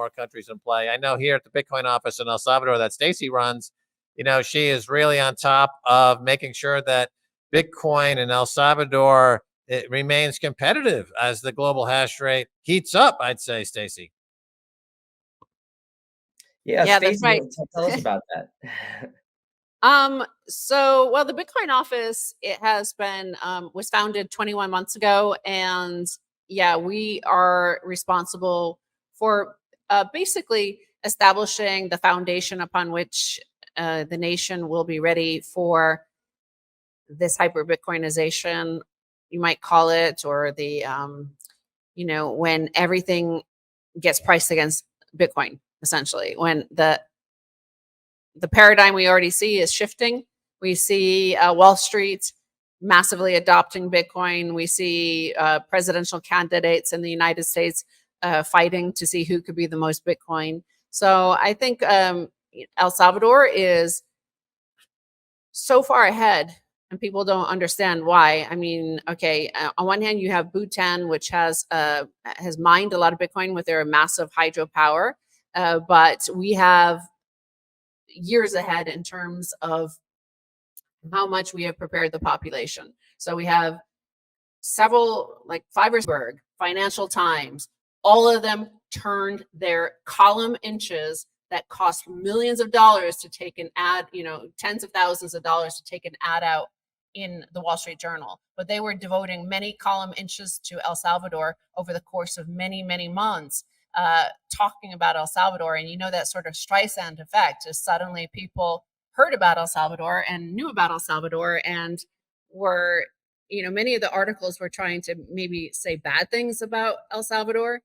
more countries in play. I know here at the Bitcoin office in El Salvador that Stacy runs, she is really on top of making sure that Bitcoin in El Salvador, it remains competitive as the global hash rate heats up, I'd say, Stacy. Yeah, Yeah, that's Stacey, right. tell us about that. Well, the Bitcoin office, it has been was founded 21 months ago, and yeah, we are responsible for basically establishing the foundation upon which the nation will be ready for this hyper Bitcoinization, you might call it, or the when everything gets priced against Bitcoin, essentially, when the paradigm we already see is shifting. We see Wall Street massively adopting Bitcoin. We see presidential candidates in the United States fighting to see who could be the most Bitcoin. So I think El Salvador is so far ahead, and people don't understand why. I mean, okay, on one hand, you have Bhutan, which has mined a lot of Bitcoin with their massive hydropower, but we have years ahead in terms of how much we have prepared the population. So we have several, like Fibersburg, Financial Times, all of them turned their column inches that cost millions of dollars to take an ad, tens of thousands of dollars to take an ad out in the Wall Street Journal. But they were devoting many column inches to El Salvador over the course of many, many months, talking about El Salvador. And that sort of Streisand effect is suddenly people heard about El Salvador and knew about El Salvador and were, many of the articles were trying to maybe say bad things about El Salvador,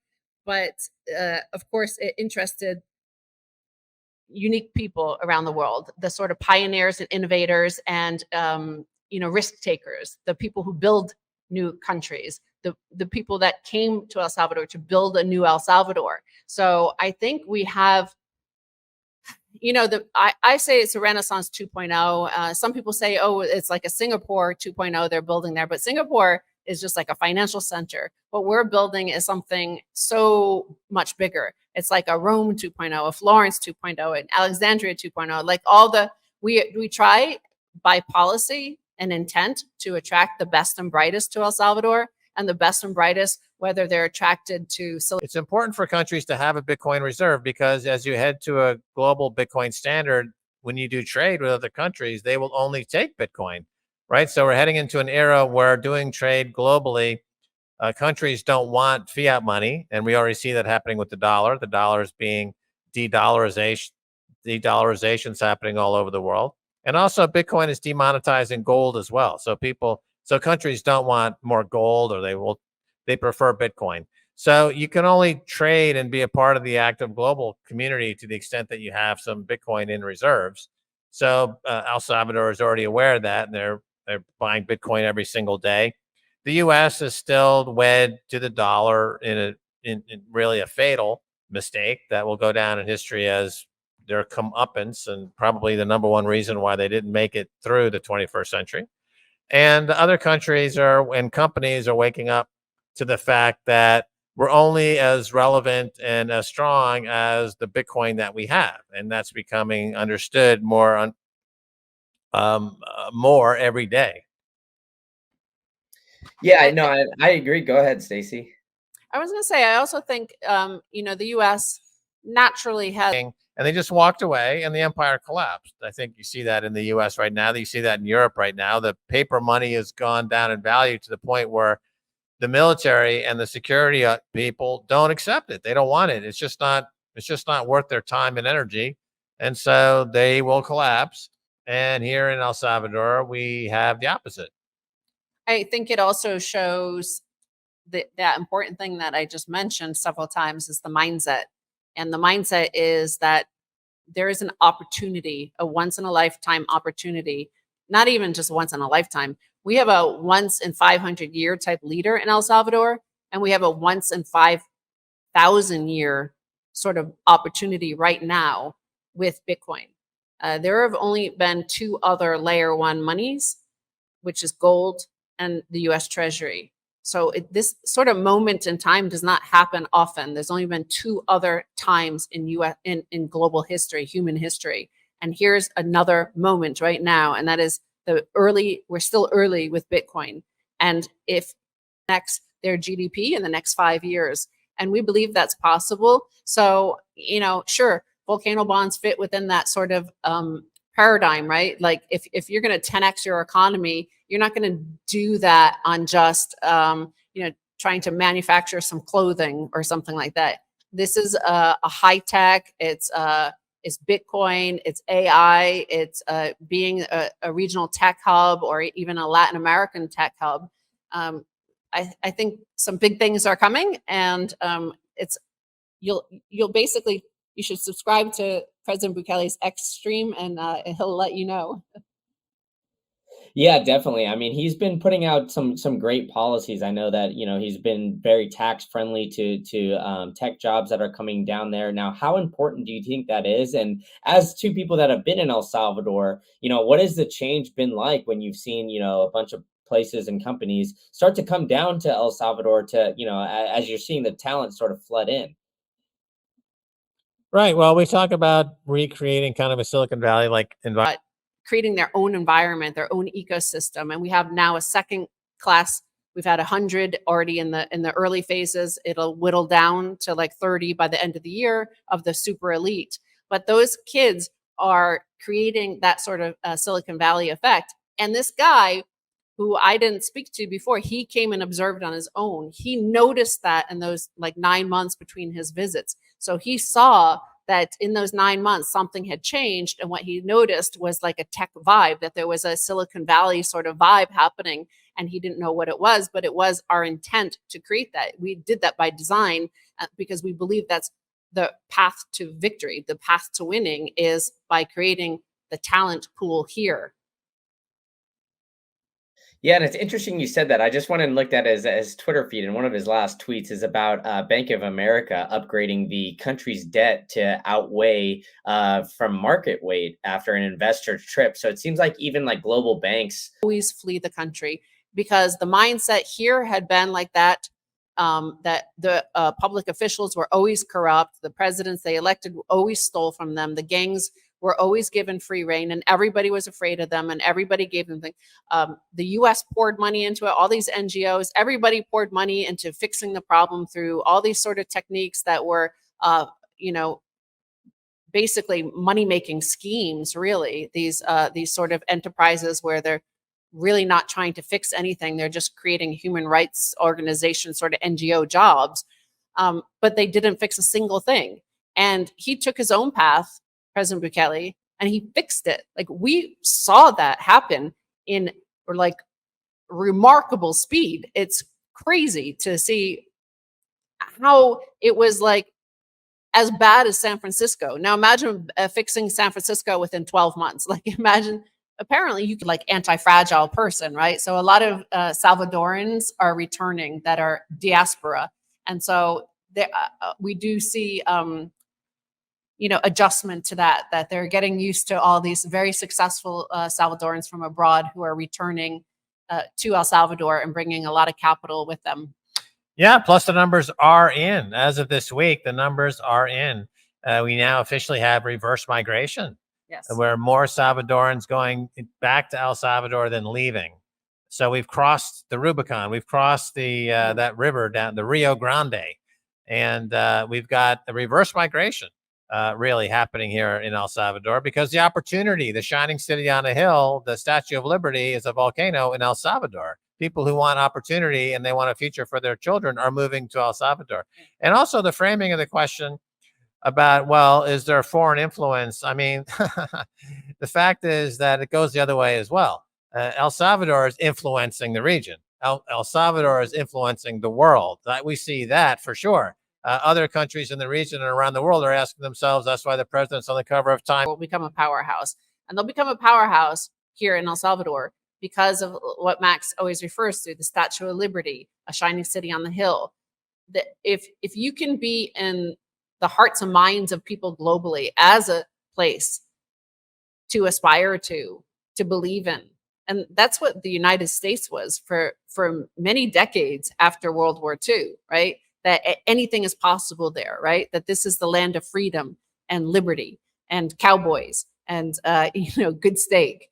but of course it interested unique people around the world, the sort of pioneers and innovators and risk takers, the people who build new countries, the people that came to El Salvador to build a new El Salvador. So I think we have, I say it's a Renaissance 2.0. Some people say, oh, it's like a Singapore 2.0 they're building there, but Singapore is just like a financial center. What we're building is something so much bigger. It's like a Rome 2.0, a Florence 2.0, an Alexandria 2.0. Like we try by policy and intent to attract the best and brightest to El Salvador, and the best and brightest, whether they're attracted to. It's important for countries to have a Bitcoin reserve, because as you head to a global Bitcoin standard, when you do trade with other countries, they will only take Bitcoin, right? So we're heading into an era where doing trade globally, countries don't want fiat money. And we already see that happening with the dollar. The dollar is being de-dollarization. De-dollarization's happening all over the world. And also Bitcoin is demonetizing gold as well. So countries don't want more gold, or they prefer Bitcoin. So you can only trade and be a part of the active global community to the extent that you have some Bitcoin in reserves. So El Salvador is already aware of that, and they're buying Bitcoin every single day. The U.S. is still wed to the dollar in really a fatal mistake that will go down in history as their comeuppance, and probably the number one reason why they didn't make it through the 21st century. And other countries and companies are waking up to the fact that we're only as relevant and as strong as the Bitcoin that we have. And that's becoming understood more every day. Yeah, no, I agree. Go ahead, Stacy. I was going to say, I also think, the U.S. naturally has. And they just walked away, and the empire collapsed. I think you see that in the U.S. right now. You see that in Europe right now. The paper money has gone down in value to the point where the military and the security people don't accept it. They don't want it. It's just not worth their time and energy. And so they will collapse. And here in El Salvador, we have the opposite. I think it also shows that important thing that I just mentioned several times is the mindset. And the mindset is that there is an opportunity, a once in a lifetime opportunity, not even just once in a lifetime. We have a once in 500 year type leader in El Salvador, and we have a once in 5,000 year sort of opportunity right now with Bitcoin. There have only been two other layer one monies, which is gold and the US Treasury. So this sort of moment in time does not happen often. There's only been two other times in in global history, human history. And here's another moment right now, and that is we're still early with Bitcoin. And if next their GDP in the next 5 years. And we believe that's possible. So, sure, volcano bonds fit within that sort of paradigm, right? Like if you're going to 10x your economy, you're not going to do that on just, trying to manufacture some clothing or something like that. This is a high tech. It's Bitcoin, it's AI, it's being a regional tech hub or even a Latin American tech hub. I think some big things are coming, and it's you'll basically you should subscribe to President Bukele's X stream, and he'll let you know. Yeah, definitely. I mean, he's been putting out some great policies. I know that he's been very tax friendly to tech jobs that are coming down there. Now, how important do you think that is? And as two people that have been in El Salvador, what has the change been like when you've seen a bunch of places and companies start to come down to El Salvador to as you're seeing the talent sort of flood in? Right. Well, we talk about recreating kind of a Silicon Valley like environment. Creating their own environment, their own ecosystem, and we have now a second class. We've had 100 already in the early phases. It'll whittle down to like 30 by the end of the year of the super elite. But those kids are creating that sort of Silicon Valley effect. And this guy, who I didn't speak to before, he came and observed on his own. He noticed that in those like 9 months between his visits. So he saw that in those 9 months, something had changed. And what he noticed was like a tech vibe, that there was a Silicon Valley sort of vibe happening. And he didn't know what it was, but it was our intent to create that. We did that by design because we believe that's the path to victory. The path to winning is by creating the talent pool here. Yeah, and it's interesting you said that. I just went and looked at his Twitter feed, and one of his last tweets is about Bank of America upgrading the country's debt to outweigh from market weight after an investor trip. So it seems like even like global banks Always flee the country because the mindset here had been like that. That the public officials were always corrupt. The presidents they elected always stole from them. The gangs were always given free reign, and everybody was afraid of them, and everybody gave them things. The U.S. poured money into it. All these NGOs, everybody poured money into fixing the problem through all these sort of techniques that were, you know, basically money making schemes. Really, these sort of enterprises where they're really not trying to fix anything. They're just creating human rights organizations, sort of NGO jobs. But they didn't fix a single thing. And he took his own path, President Bukele, and he fixed it. Like we saw that happen in like remarkable speed. It's crazy to see how it was like as bad as San Francisco. Now imagine fixing San Francisco within 12 months. Like imagine, apparently you could like anti-fragile person, right? So a lot of Salvadorans are returning that are diaspora. And so we do see, adjustment to that they're getting used to all these very successful Salvadorans from abroad who are returning to El Salvador and bringing a lot of capital with them. Yeah, plus the numbers are in. As of this week, the numbers are in. We now officially have reverse migration. Yes. Where more Salvadorans going back to El Salvador than leaving. So we've crossed the Rubicon. We've crossed the that river down the Rio Grande, and we've got a reverse migration really happening here in El Salvador because the opportunity, the shining city on a hill, the Statue of Liberty is a volcano in El Salvador. People who want opportunity and they want a future for their children are moving to El Salvador. And also the framing of the question about, well, is there foreign influence? I mean, the fact is that it goes the other way as well. El Salvador is influencing the region. El Salvador is influencing the world. We see that for sure. Other countries in the region and around the world are asking themselves, that's why the president's on the cover of Time. Will become a powerhouse. And they'll become a powerhouse here in El Salvador because of what Max always refers to, the Statue of Liberty, a shining city on the hill. That if you can be in the hearts and minds of people globally as a place to aspire to believe in, And that's what the United States was for many decades after World War II, right? That anything is possible there, right? That this is the land of freedom and liberty and cowboys and good steak.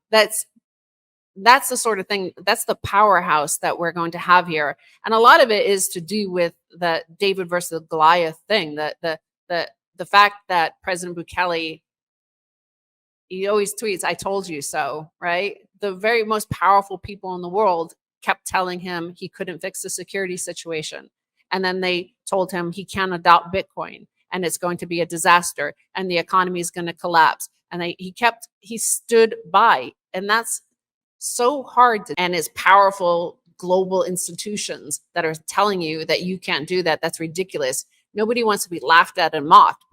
That's that's the sort of thing, that's the powerhouse that we're going to have here. And a lot of it is to do with the David versus Goliath thing, the fact that President Bukele, he always tweets, "I told you so," right? The very most powerful people in the world kept telling him he couldn't fix the security situation. And then they told him he can't adopt Bitcoin and it's going to be a disaster and the economy is going to collapse. And he stood by. And that's so hard to, and it's powerful global institutions that are telling you that you can't do that. That's ridiculous. Nobody wants to be laughed at and mocked.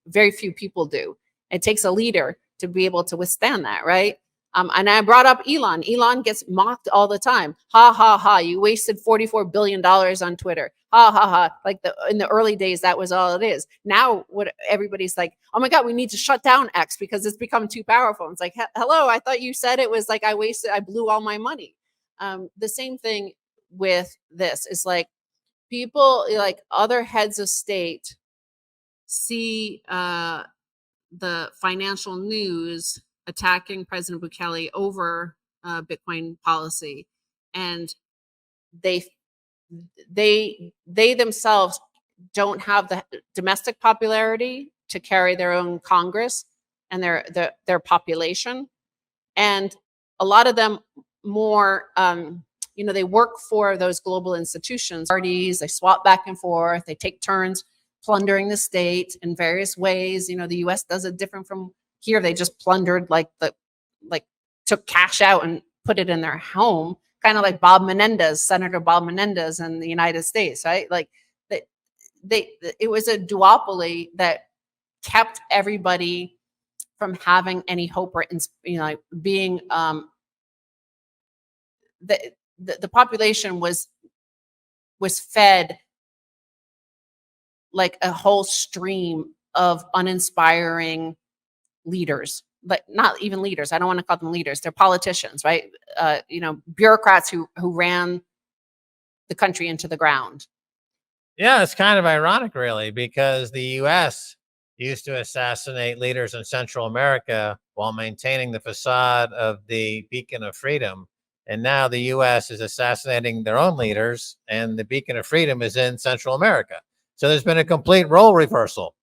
Very few people do. It takes a leader to be able to withstand that, right? And I brought up Elon. Elon gets mocked all the time. Ha ha ha! You wasted $44 billion on Twitter. Ha ha ha! Like in the early days, that was all it is. Now, what everybody's like, oh my God, we need to shut down X because it's become too powerful. It's like, hello, I thought you said it was like I blew all my money. The same thing with this is like people, like other heads of state, see the financial news attacking President Bukele over Bitcoin policy, and they themselves don't have the domestic popularity to carry their own Congress and their population, and a lot of them more they work for those global institutions, parties. They swap back and forth. They take turns plundering the state in various ways. The U.S. does it different from here. They just plundered, took cash out and put it in their home, kind of like Senator Bob Menendez in the United States, right? Like it was a duopoly that kept everybody from having any hope or being the population was fed like a whole stream of uninspiring leaders, but not even leaders. I don't want to call them leaders. They're politicians, right? Bureaucrats who ran the country into the ground. Yeah, it's kind of ironic, really, because the U.S. used to assassinate leaders in Central America while maintaining the facade of the beacon of freedom. And now the U.S. is assassinating their own leaders, and the beacon of freedom is in Central America. So there's been a complete role reversal.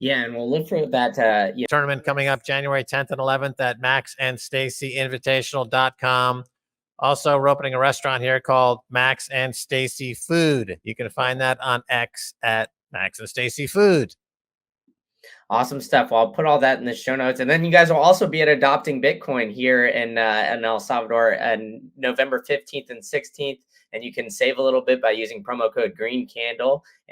Yeah, and we'll look for that tournament coming up January 10th and 11th at maxandstacyinvitational.com. Also, we're opening a restaurant here called Max and Stacy Food. You can find that on X at Max and Stacy Food. Awesome stuff. Well, I'll put all that in the show notes. And then you guys will also be at Adopting Bitcoin here in El Salvador on November 15th and 16th. And you can save a little bit by using promo code Green Candle.